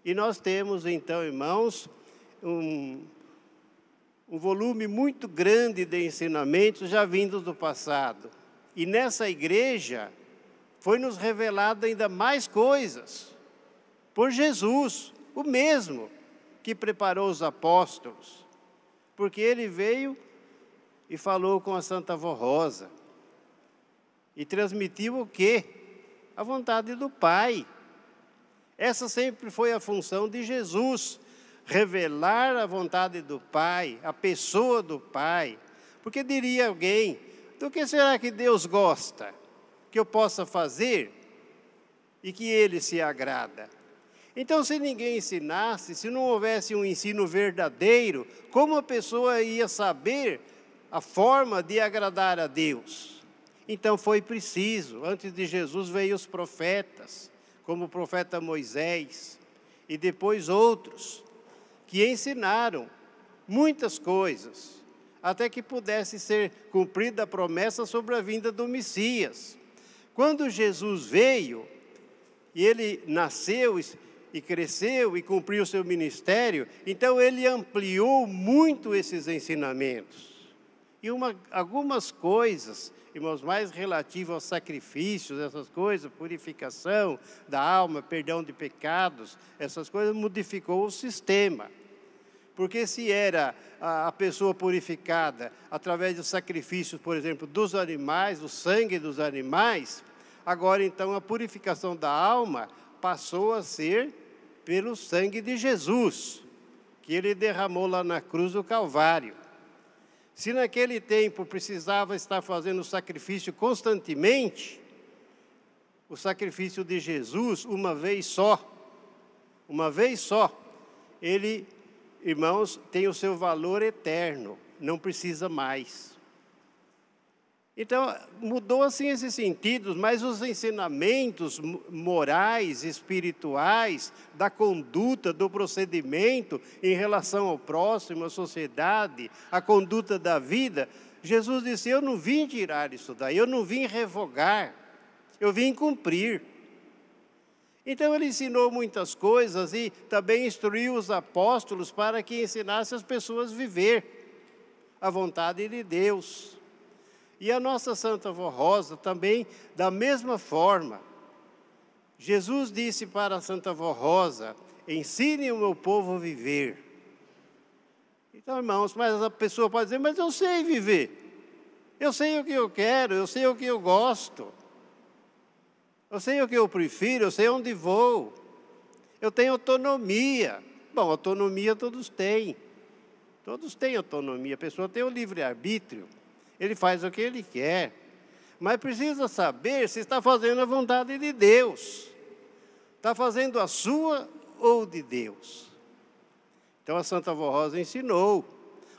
E nós temos, então, irmãos, um volume muito grande de ensinamentos já vindos do passado. E nessa igreja foi nos revelado ainda mais coisas por Jesus, o mesmo que preparou os apóstolos. Porque ele veio e falou com a Santa Vó Rosa e transmitiu o quê? A vontade do Pai. Essa sempre foi a função de Jesus, revelar a vontade do Pai, a pessoa do Pai. Porque diria alguém, do que será que Deus gosta que eu possa fazer e que Ele se agrada? Então, se ninguém ensinasse, se não houvesse um ensino verdadeiro, como a pessoa ia saber a forma de agradar a Deus? Então, foi preciso, antes de Jesus veio os profetas, como o profeta Moisés, e depois outros, que ensinaram muitas coisas, até que pudesse ser cumprida a promessa sobre a vinda do Messias. Quando Jesus veio, e ele nasceu e cresceu e cumpriu o seu ministério, então ele ampliou muito esses ensinamentos. E algumas coisas, irmãos, mais relativas aos sacrifícios, essas coisas, purificação da alma, perdão de pecados, essas coisas, modificou o sistema. Porque se era a pessoa purificada através dos sacrifícios, por exemplo, dos animais, do sangue dos animais, agora então a purificação da alma passou a ser pelo sangue de Jesus, que ele derramou lá na cruz do Calvário. Se naquele tempo precisava estar fazendo sacrifício constantemente, o sacrifício de Jesus, uma vez só, ele, irmãos, tem o seu valor eterno, não precisa mais. Então, mudou assim esses sentidos, mas os ensinamentos morais, espirituais, da conduta, do procedimento em relação ao próximo, à sociedade, a conduta da vida, Jesus disse, eu não vim tirar isso daí, eu não vim revogar, eu vim cumprir. Então, ele ensinou muitas coisas e também instruiu os apóstolos para que ensinassem as pessoas a viver a vontade de Deus. E a nossa Santa Vó Rosa também, da mesma forma. Jesus disse para a Santa Vó Rosa, ensine o meu povo a viver. Então, irmãos, mas a pessoa pode dizer, mas eu sei viver. Eu sei o que eu quero, eu sei o que eu gosto. Eu sei o que eu prefiro, eu sei onde vou. Eu tenho autonomia. Bom, autonomia todos têm. Todos têm autonomia, a pessoa tem o livre-arbítrio, ele faz o que ele quer. Mas precisa saber se está fazendo a vontade de Deus. Está fazendo a sua ou de Deus. Então a Santa Avó Rosa ensinou,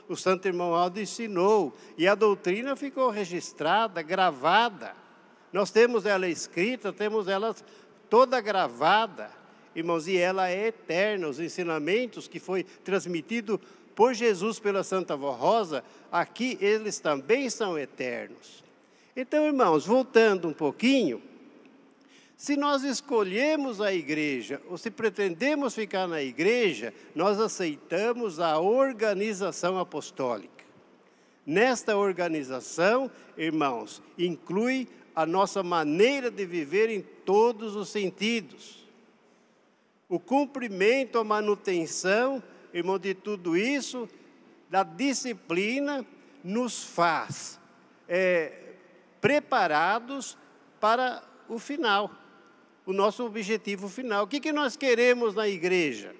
o Santo Irmão Aldo ensinou, e a doutrina ficou registrada, gravada. Nós temos ela escrita, temos ela toda gravada, irmãos, e ela é eterna. Os ensinamentos que foi transmitido por Jesus pela Santa Avó Rosa, aqui eles também são eternos. Então, irmãos, voltando um pouquinho, se nós escolhemos a igreja, ou se pretendemos ficar na igreja, nós aceitamos a organização apostólica. Nesta organização, irmãos, inclui a nossa maneira de viver em todos os sentidos. O cumprimento, a manutenção, irmão, de tudo isso, da disciplina, nos faz preparados para o final, o nosso objetivo final. O que nós queremos na igreja?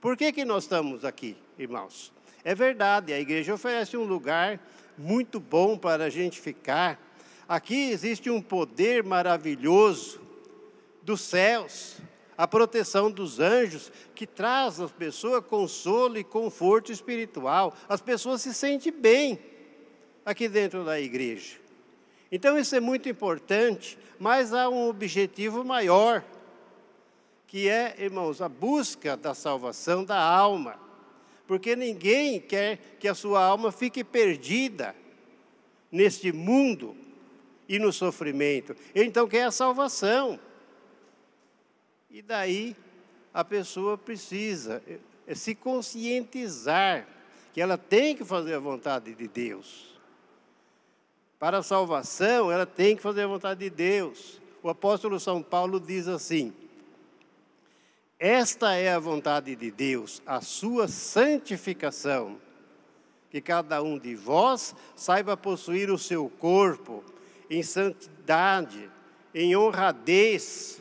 Por que nós estamos aqui, irmãos? É verdade, a igreja oferece um lugar muito bom para a gente ficar. Aqui existe um poder maravilhoso dos céus, a proteção dos anjos, que traz às pessoas consolo e conforto espiritual. As pessoas se sentem bem aqui dentro da igreja. Então isso é muito importante, mas há um objetivo maior, que é, irmãos, a busca da salvação da alma. Porque ninguém quer que a sua alma fique perdida neste mundo e no sofrimento. Então quer a salvação. E daí a pessoa precisa se conscientizar que ela tem que fazer a vontade de Deus. Para a salvação, ela tem que fazer a vontade de Deus. O apóstolo São Paulo diz assim: esta é a vontade de Deus, a sua santificação, que cada um de vós saiba possuir o seu corpo em santidade, em honradez,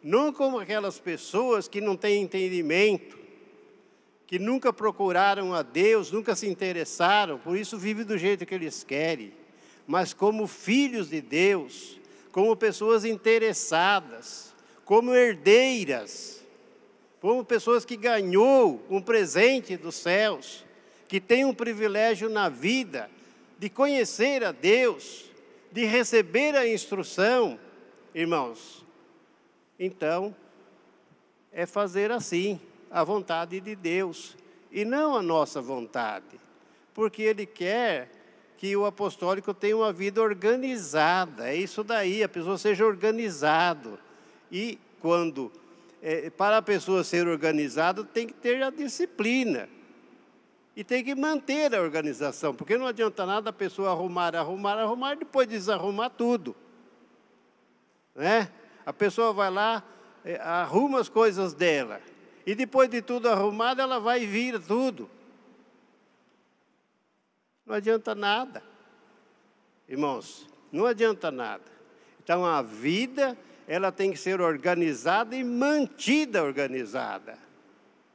não como aquelas pessoas que não têm entendimento, que nunca procuraram a Deus, nunca se interessaram, por isso vivem do jeito que eles querem, mas como filhos de Deus, como pessoas interessadas, como herdeiras, como pessoas que ganhou um presente dos céus, que tem um privilégio na vida de conhecer a Deus, de receber a instrução, irmãos. Então, é fazer assim a vontade de Deus e não a nossa vontade, porque Ele quer que o apostólico tenha uma vida organizada. É isso daí, a pessoa seja organizado. E quando, para a pessoa ser organizada, tem que ter a disciplina. E tem que manter a organização, porque não adianta nada a pessoa arrumar, e depois desarrumar tudo. Né? A pessoa vai lá, arruma as coisas dela, e depois de tudo arrumado, ela vai e vira tudo. Não adianta nada, irmãos, não adianta nada. Então a vida, ela tem que ser organizada e mantida organizada.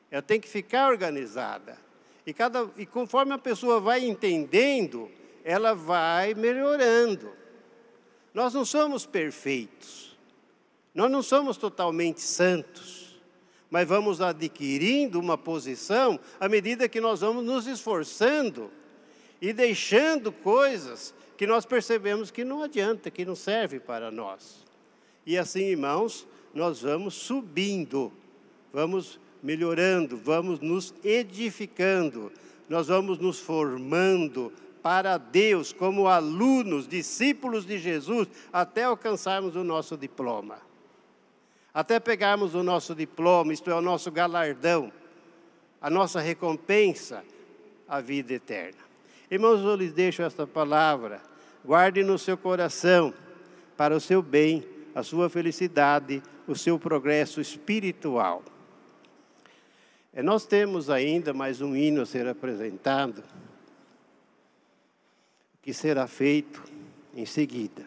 Ela tem que ficar organizada. E conforme a pessoa vai entendendo, ela vai melhorando. Nós não somos perfeitos, nós não somos totalmente santos, mas vamos adquirindo uma posição à medida que nós vamos nos esforçando e deixando coisas que nós percebemos que não adianta, que não serve para nós. E assim, irmãos, nós vamos subindo, vamos melhorando, vamos nos edificando, nós vamos nos formando para Deus como alunos, discípulos de Jesus, até alcançarmos o nosso diploma. Até pegarmos o nosso diploma, isto é, o nosso galardão, a nossa recompensa, a vida eterna. Irmãos, eu lhes deixo esta palavra, guarde no seu coração, para o seu bem, a sua felicidade, o seu progresso espiritual. Nós temos ainda mais um hino a ser apresentado, que será feito em seguida.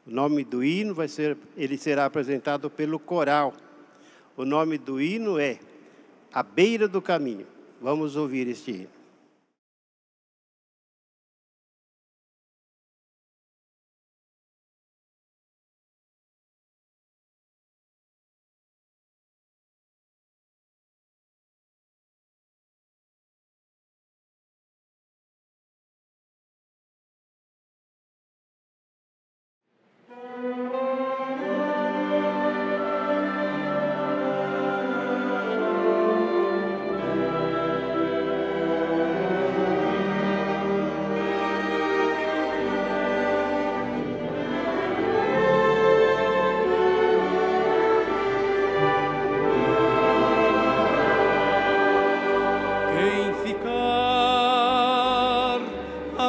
O nome do hino ele será apresentado pelo coral. O nome do hino é À Beira do Caminho. Vamos ouvir este hino.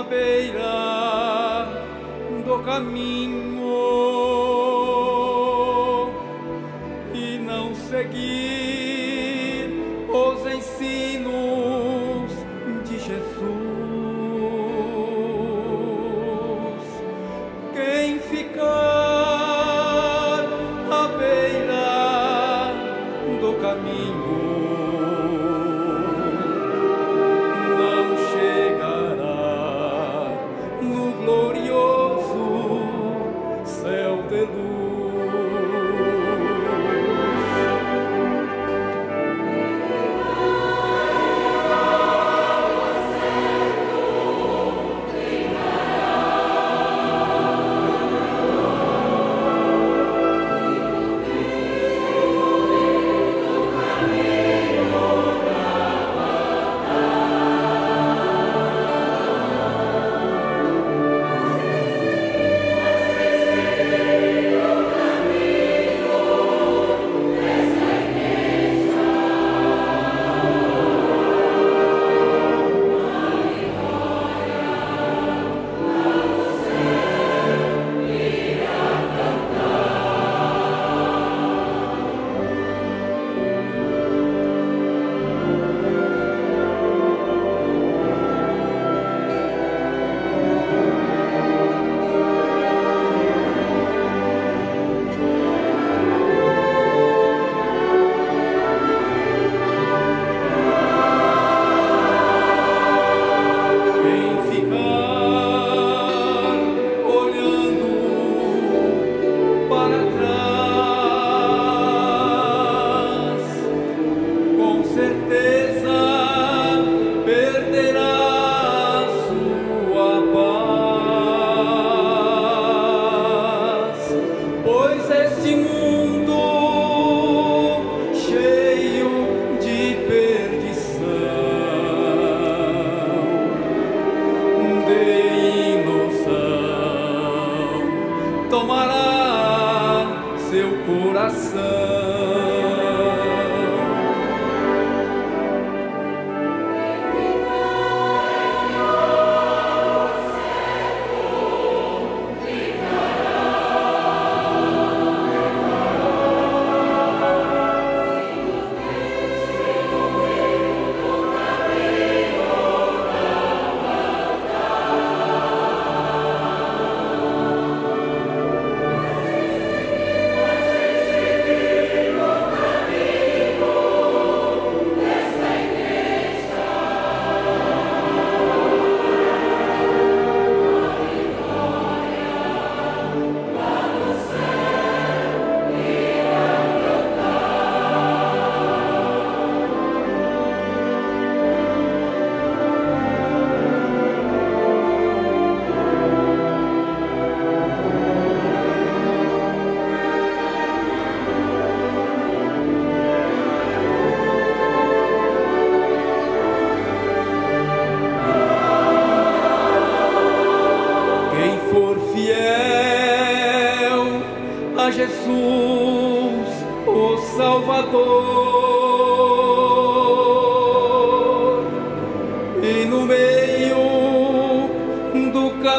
à beira do caminho e não seguir os ensinos de Jesus. Quem ficar à beira do caminho não chegará no glorioso céu de luz.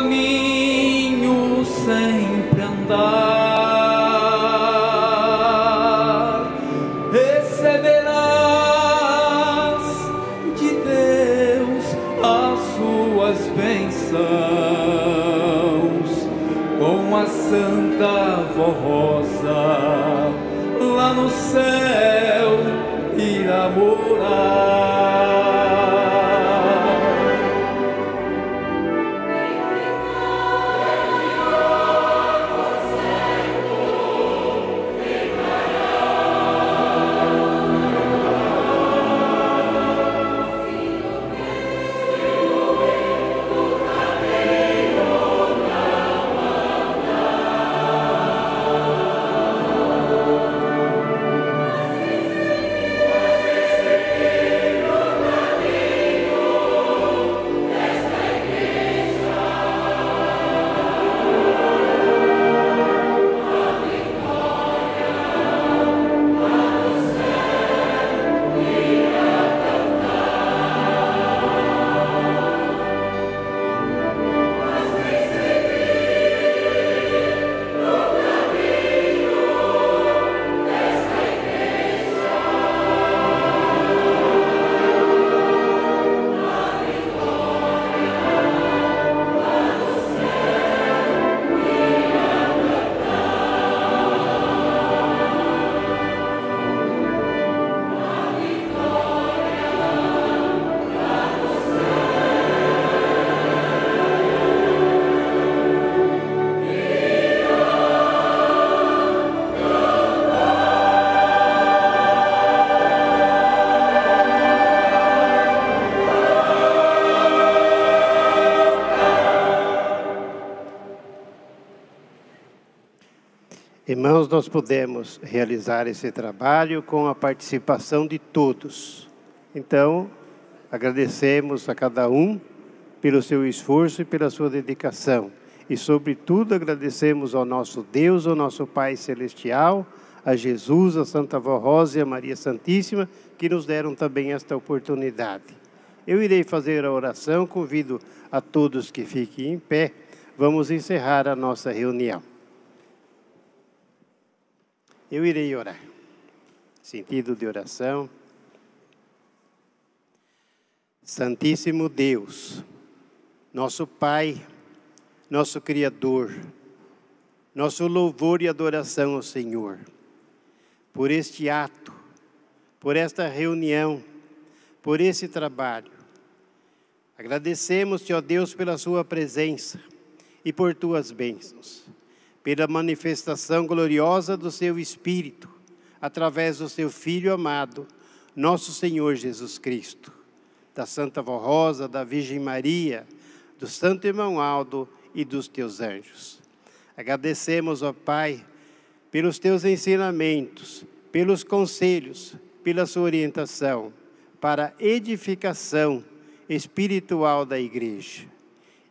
Amen. Irmãos, nós podemos realizar esse trabalho com a participação de todos. Então, agradecemos a cada um pelo seu esforço e pela sua dedicação. E, sobretudo, agradecemos ao nosso Deus, ao nosso Pai Celestial, a Jesus, a Santa Vó Rosa e a Maria Santíssima, que nos deram também esta oportunidade. Eu irei fazer a oração, convido a todos que fiquem em pé. Vamos encerrar a nossa reunião. Eu irei orar. Sentido de oração. Santíssimo Deus, nosso Pai, nosso Criador, nosso louvor e adoração ao Senhor, por este ato, por esta reunião, por esse trabalho. Agradecemos-te, ó Deus, pela sua presença e por tuas bênçãos, pela manifestação gloriosa do seu Espírito, através do seu Filho amado, nosso Senhor Jesus Cristo, da Santa Vó Rosa, da Virgem Maria, do Santo Irmão Aldo e dos teus anjos. Agradecemos, ó Pai, pelos teus ensinamentos, pelos conselhos, pela sua orientação, para a edificação espiritual da Igreja.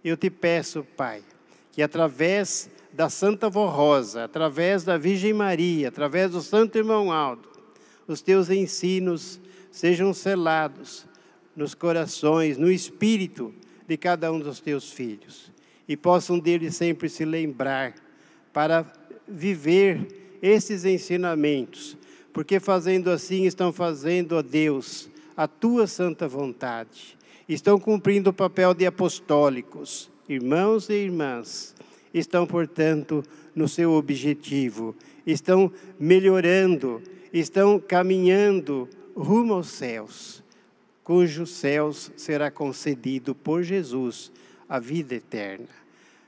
Eu te peço, Pai, que através da Santa Vó Rosa, através da Virgem Maria, através do Santo Irmão Aldo, os teus ensinos sejam selados nos corações, no espírito de cada um dos teus filhos, e possam deles sempre se lembrar para viver esses ensinamentos, porque fazendo assim estão fazendo, ó Deus, a tua santa vontade, estão cumprindo o papel de apostólicos, irmãos e irmãs, estão, portanto, no seu objetivo, estão melhorando, estão caminhando rumo aos céus, cujos céus será concedido por Jesus a vida eterna.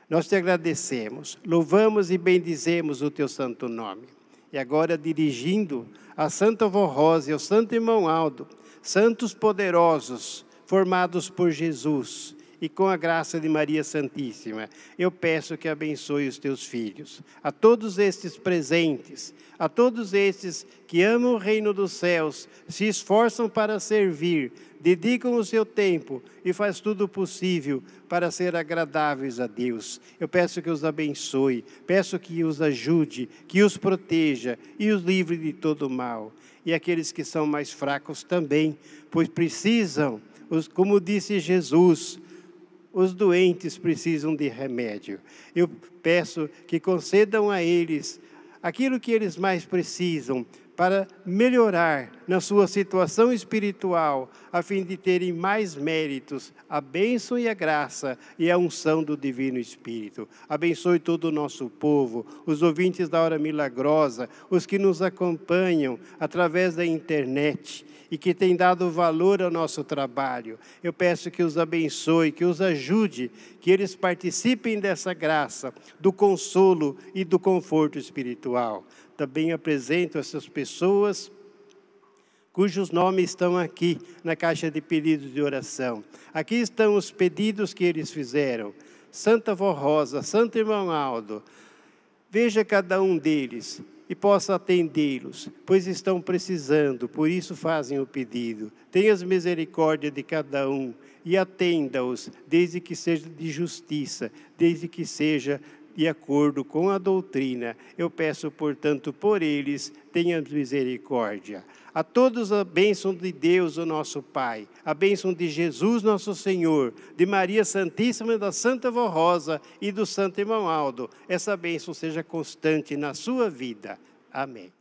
Nós te agradecemos, louvamos e bendizemos o teu santo nome. E agora, dirigindo a Santa Vó Rosa e ao Santo Irmão Aldo, santos poderosos, formados por Jesus, e com a graça de Maria Santíssima, eu peço que abençoe os teus filhos, a todos estes presentes, a todos estes que amam o reino dos céus, se esforçam para servir, dedicam o seu tempo e faz tudo possível para ser agradáveis a Deus. Eu peço que os abençoe, peço que os ajude, que os proteja e os livre de todo mal. E aqueles que são mais fracos também, pois precisam, como disse Jesus, os doentes precisam de remédio. Eu peço que concedam a eles aquilo que eles mais precisam para melhorar na sua situação espiritual, a fim de terem mais méritos, a bênção e a graça e a unção do Divino Espírito. Abençoe todo o nosso povo, os ouvintes da Hora Milagrosa, os que nos acompanham através da internet e que têm dado valor ao nosso trabalho. Eu peço que os abençoe, que os ajude, que eles participem dessa graça, do consolo e do conforto espiritual. Também apresento essas pessoas cujos nomes estão aqui na caixa de pedidos de oração. Aqui estão os pedidos que eles fizeram. Santa Vó Rosa, Santo Irmão Aldo, veja cada um deles e possa atendê-los, pois estão precisando, por isso fazem o pedido. Tenhas misericórdia de cada um e atenda-os, desde que seja de justiça, desde que seja de acordo com a doutrina. Eu peço, portanto, por eles, tenha misericórdia. A todos a bênção de Deus, o nosso Pai, a bênção de Jesus, nosso Senhor, de Maria Santíssima, da Santa Vó Rosa e do Santo Irmão Aldo. Essa bênção seja constante na sua vida. Amém.